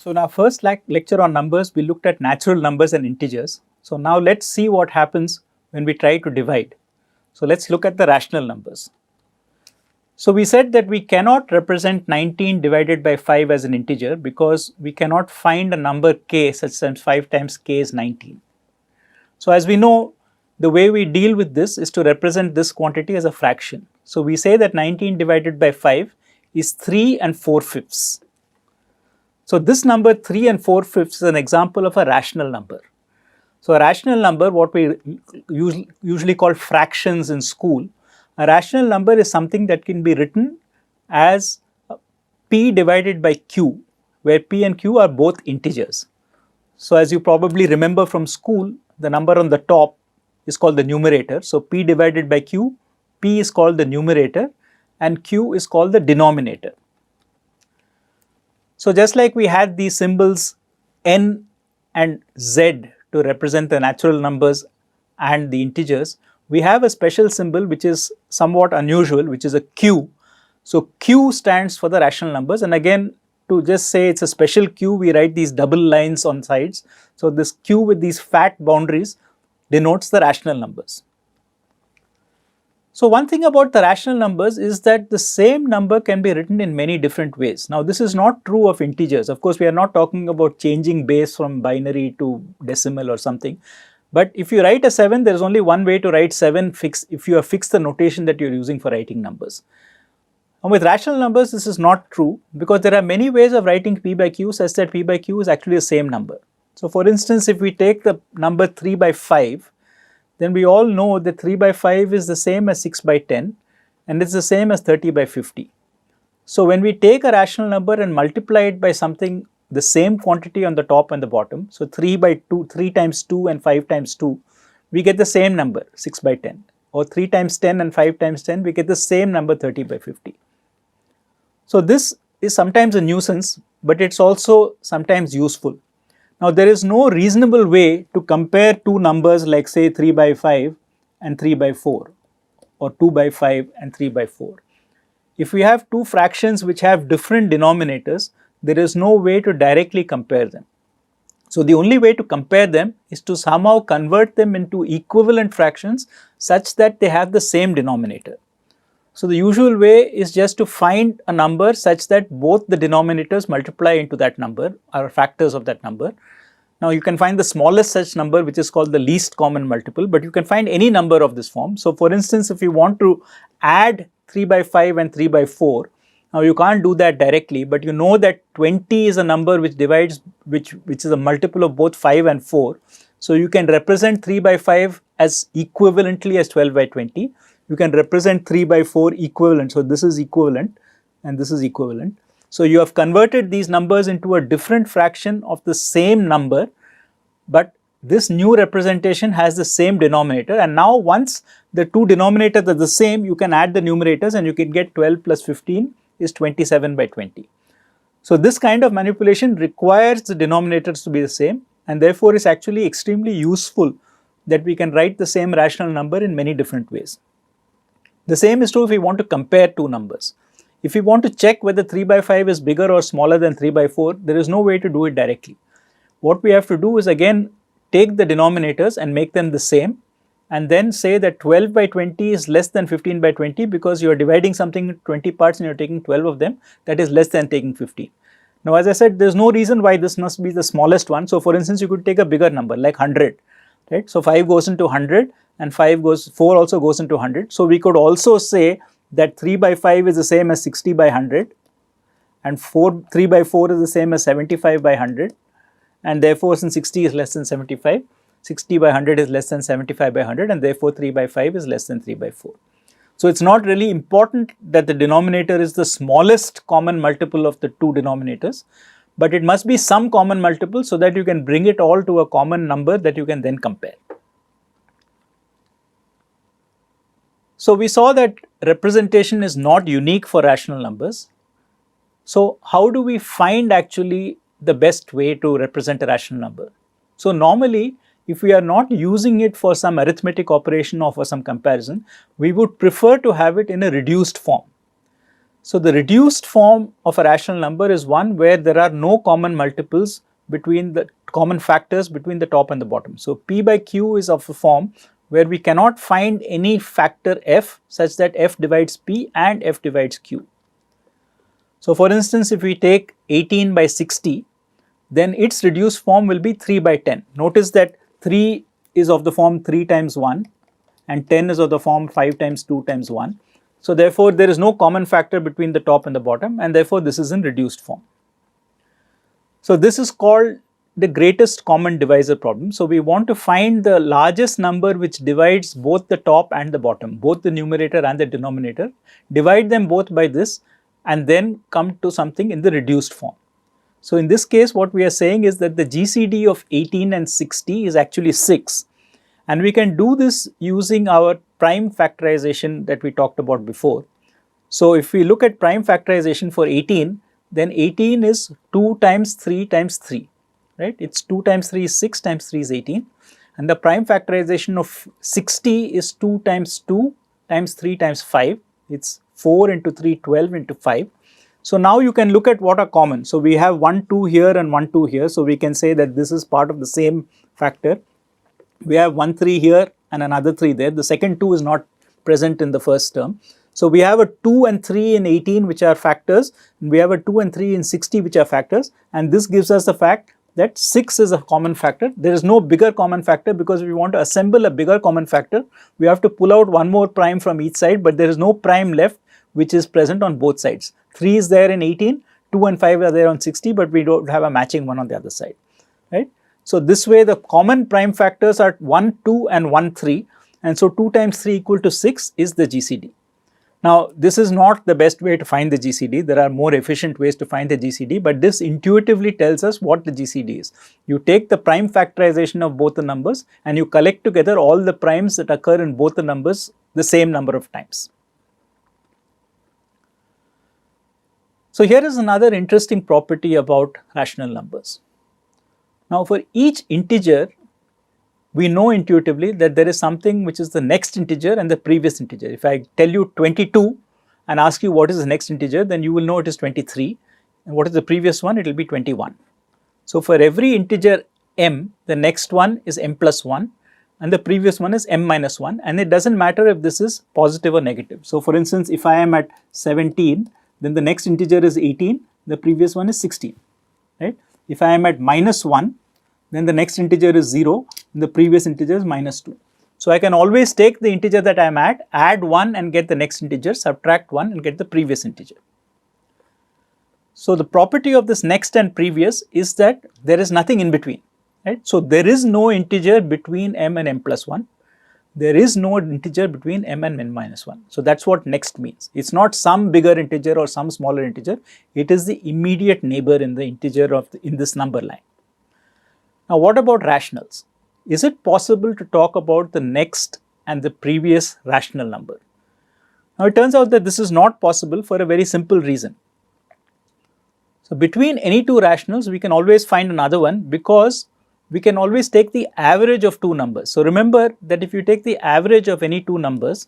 So in our first lecture on numbers, we looked at natural numbers and integers. So now let's see what happens when we try to divide. So let's look at the rational numbers. So we said that we cannot represent 19 divided by 5 as an integer because we cannot find a number k such that 5 times k is 19. So as we know, the way we deal with this is to represent this quantity as a fraction. So we say that 19 divided by 5 is 3 and 4/5. So this number 3 and 4/5 is an example of a rational number. So a rational number, what we usually call fractions in school, a rational number is something that can be written as p divided by q, where p and q are both integers. So as you probably remember from school, the number on the top is called the numerator. So p divided by q, p is called the numerator and q is called the denominator. So just like we had these symbols n and z to represent the natural numbers and the integers, we have a special symbol which is somewhat unusual, which is a q. So q stands for the rational numbers, and again, to just say it's a special q, we write these double lines on sides. So this q with these fat boundaries denotes the rational numbers. So one thing about the rational numbers is that the same number can be written in many different ways. Now this is not true of integers. Of course, we are not talking about changing base from binary to decimal or something. But if you write a 7, there is only one way to write 7 if you have fixed the notation that you are using for writing numbers. And with rational numbers, this is not true because there are many ways of writing p by q such that p by q is actually the same number. So for instance, if we take the number 3 by 5, then we all know that 3 by 5 is the same as 6 by 10 and it's the same as 30 by 50. So when we take a rational number and multiply it by something, the same quantity on the top and the bottom, so 3 times 2 and 5 times 2, we get the same number 6 by 10, or 3 times 10 and 5 times 10, we get the same number 30 by 50. So this is sometimes a nuisance, but it's also sometimes useful. Now there is no reasonable way to compare two numbers like say 3 by 5 and 3 by 4 or 2 by 5 and 3 by 4. If we have two fractions which have different denominators, there is no way to directly compare them. So the only way to compare them is to somehow convert them into equivalent fractions such that they have the same denominator. So the usual way is just to find a number such that both the denominators multiply into that number or factors of that number. Now you can find the smallest such number, which is called the least common multiple, but you can find any number of this form. So for instance, if you want to add 3 by 5 and 3 by 4, now you can't do that directly, but you know that 20 is a number which divides, which is a multiple of both 5 and 4. So you can represent 3 by 5 as equivalently as 12 by 20. You can represent 3 by 4 equivalent. So this is equivalent and this is equivalent. So you have converted these numbers into a different fraction of the same number, but this new representation has the same denominator, and now once the two denominators are the same, you can add the numerators and you can get 12 plus 15 is 27 by 20. So this kind of manipulation requires the denominators to be the same, and therefore is actually extremely useful that we can write the same rational number in many different ways. The same is true if we want to compare two numbers. If we want to check whether 3 by 5 is bigger or smaller than 3 by 4, there is no way to do it directly. What we have to do is again take the denominators and make them the same, and then say that 12 by 20 is less than 15 by 20 because you are dividing something into 20 parts and you are taking 12 of them, that is less than taking 15. Now as I said, there is no reason why this must be the smallest one. So for instance, you could take a bigger number like 100, right? So 5 goes into 100 and 4 also goes into 100. So we could also say that 3 by 5 is the same as 60 by 100 and 3 by 4 is the same as 75 by 100, and therefore since 60 is less than 75, 60 by 100 is less than 75 by 100, and therefore 3 by 5 is less than 3 by 4. So it's not really important that the denominator is the smallest common multiple of the two denominators, but it must be some common multiple so that you can bring it all to a common number that you can then compare. So we saw that representation is not unique for rational numbers. So how do we find actually the best way to represent a rational number? So normally, if we are not using it for some arithmetic operation or for some comparison, we would prefer to have it in a reduced form. So the reduced form of a rational number is one where there are no common multiples between the common factors between the top and the bottom. So P by Q is of a form where we cannot find any factor f such that f divides P and f divides Q. So for instance, if we take 18 by 60, then its reduced form will be 3 by 10. Notice that 3 is of the form 3 times 1 and 10 is of the form 5 times 2 times 1. So therefore, there is no common factor between the top and the bottom, and therefore this is in reduced form. So this is called the greatest common divisor problem. So we want to find the largest number which divides both the top and the bottom, both the numerator and the denominator, divide them both by this and then come to something in the reduced form. So in this case, what we are saying is that the GCD of 18 and 60 is actually 6, and we can do this using our prime factorization that we talked about before. So if we look at prime factorization for 18, then 18 is 2 times 3 times 3, right? It's 2 times 3 is 6 times 3 is 18, and the prime factorization of 60 is 2 times 2 times 3 times 5. It's 4 into 3, 12 into 5. So now you can look at what are common. So we have 1, 2 here and 1, 2 here. So we can say that this is part of the same factor. We have 1, 3 here and another 3 there. The second 2 is not present in the first term. So we have a 2 and 3 in 18 which are factors, and we have a 2 and 3 in 60 which are factors, and this gives us the fact that 6 is a common factor. There is no bigger common factor because if we want to assemble a bigger common factor, we have to pull out one more prime from each side, but there is no prime left which is present on both sides. 3 is there in 18, 2 and 5 are there on 60, but we don't have a matching one on the other side, right? So this way the common prime factors are 1, 2 and 1, 3, and so 2 times 3 equal to 6 is the GCD. Now this is not the best way to find the GCD, there are more efficient ways to find the GCD, but this intuitively tells us what the GCD is. You take the prime factorization of both the numbers and you collect together all the primes that occur in both the numbers the same number of times. So here is another interesting property about rational numbers. Now for each integer, we know intuitively that there is something which is the next integer and the previous integer. If I tell you 22 and ask you what is the next integer, then you will know it is 23, and what is the previous one? It will be 21. So for every integer m, the next one is m plus 1 and the previous one is m minus 1, and it does not matter if this is positive or negative. So for instance, if I am at 17, then the next integer is 18, the previous one is 16, right? If I am at minus 1, then the next integer is 0, and the previous integer is minus 2. So I can always take the integer that I am at, add 1 and get the next integer, subtract 1 and get the previous integer. So the property of this next and previous is that there is nothing in between, right? So there is no integer between m and m plus 1. There is no integer between m and n minus 1. So that's what next means. It's not some bigger integer or some smaller integer. It is the immediate neighbor in the integer in this number line. Now what about rationals? Is it possible to talk about the next and the previous rational number? Now it turns out that this is not possible for a very simple reason. So between any two rationals, we can always find another one because we can always take the average of two numbers. So remember that if you take the average of any two numbers,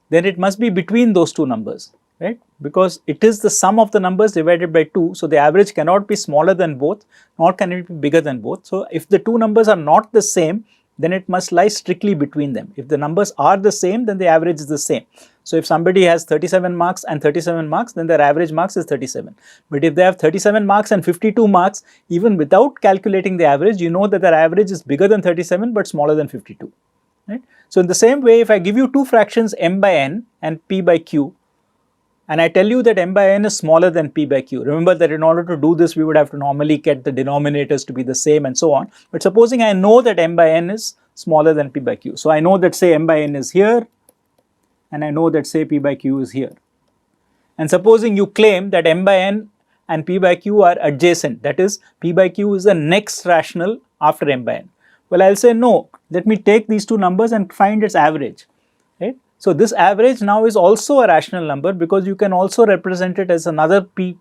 then it must be between those two numbers, right? Because it is the sum of the numbers divided by 2. So the average cannot be smaller than both, nor can it be bigger than both. So if the two numbers are not the same, then it must lie strictly between them. If the numbers are the same, then the average is the same. So if somebody has 37 marks and 37 marks, then their average marks is 37. But if they have 37 marks and 52 marks, even without calculating the average, you know that their average is bigger than 37 but smaller than 52. Right? So in the same way, if I give you two fractions m by n and p by q, and I tell you that m by n is smaller than p by q, remember that in order to do this, we would have to normally get the denominators to be the same and so on. But supposing I know that m by n is smaller than p by q. So I know that say m by n is here, and I know that say p by q is here. And supposing you claim that m by n and p by q are adjacent, that is p by q is the next rational after m by n. Well, I'll say no, let me take these two numbers and find its average, right? So this average now is also a rational number because you can also represent it as another p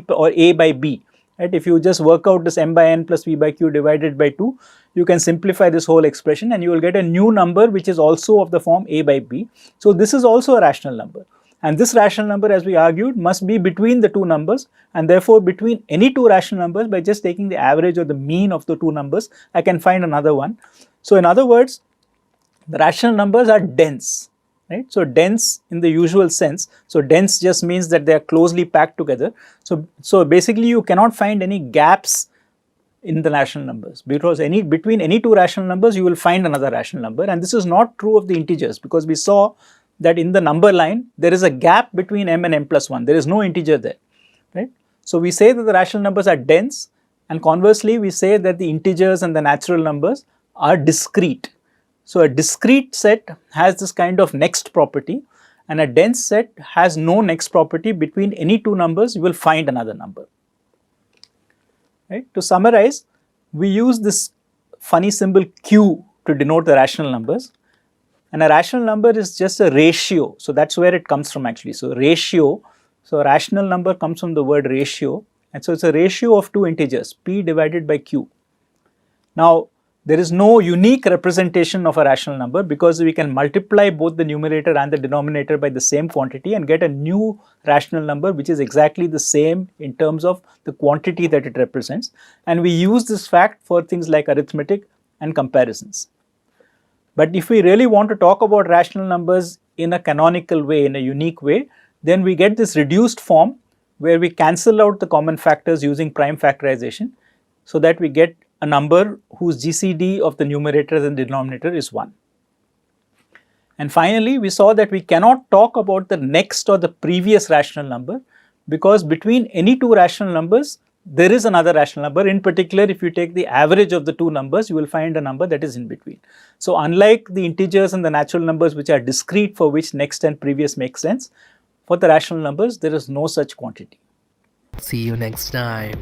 or a by b, right? If you just work out this m by n plus p by q divided by 2, you can simplify this whole expression and you will get a new number which is also of the form a by b. So this is also a rational number. And this rational number, as we argued, must be between the two numbers, and therefore between any two rational numbers, by just taking the average or the mean of the two numbers, I can find another one. So in other words, the rational numbers are dense, right? So dense in the usual sense. So dense just means that they are closely packed together. So basically you cannot find any gaps in the rational numbers, because between any two rational numbers you will find another rational number, and this is not true of the integers, because we saw that in the number line there is a gap between m and m plus 1. There is no integer there, right? So we say that the rational numbers are dense, and conversely we say that the integers and the natural numbers are discrete. So a discrete set has this kind of next property, and a dense set has no next property. Between any two numbers you will find another number, right? To summarize, we use this funny symbol q to denote the rational numbers. And a rational number is just a ratio. So that's where it comes from actually. So ratio, so a rational number comes from the word ratio. And so it's a ratio of two integers, p divided by q. Now, there is no unique representation of a rational number, because we can multiply both the numerator and the denominator by the same quantity and get a new rational number which is exactly the same in terms of the quantity that it represents. And we use this fact for things like arithmetic and comparisons. But if we really want to talk about rational numbers in a canonical way, in a unique way, then we get this reduced form where we cancel out the common factors using prime factorization, so that we get a number whose GCD of the numerator and denominator is 1. And finally, we saw that we cannot talk about the next or the previous rational number, because between any two rational numbers there is another rational number. In particular, if you take the average of the two numbers, you will find a number that is in between. So unlike the integers and the natural numbers, which are discrete, for which next and previous make sense, for the rational numbers there is no such quantity. See you next time.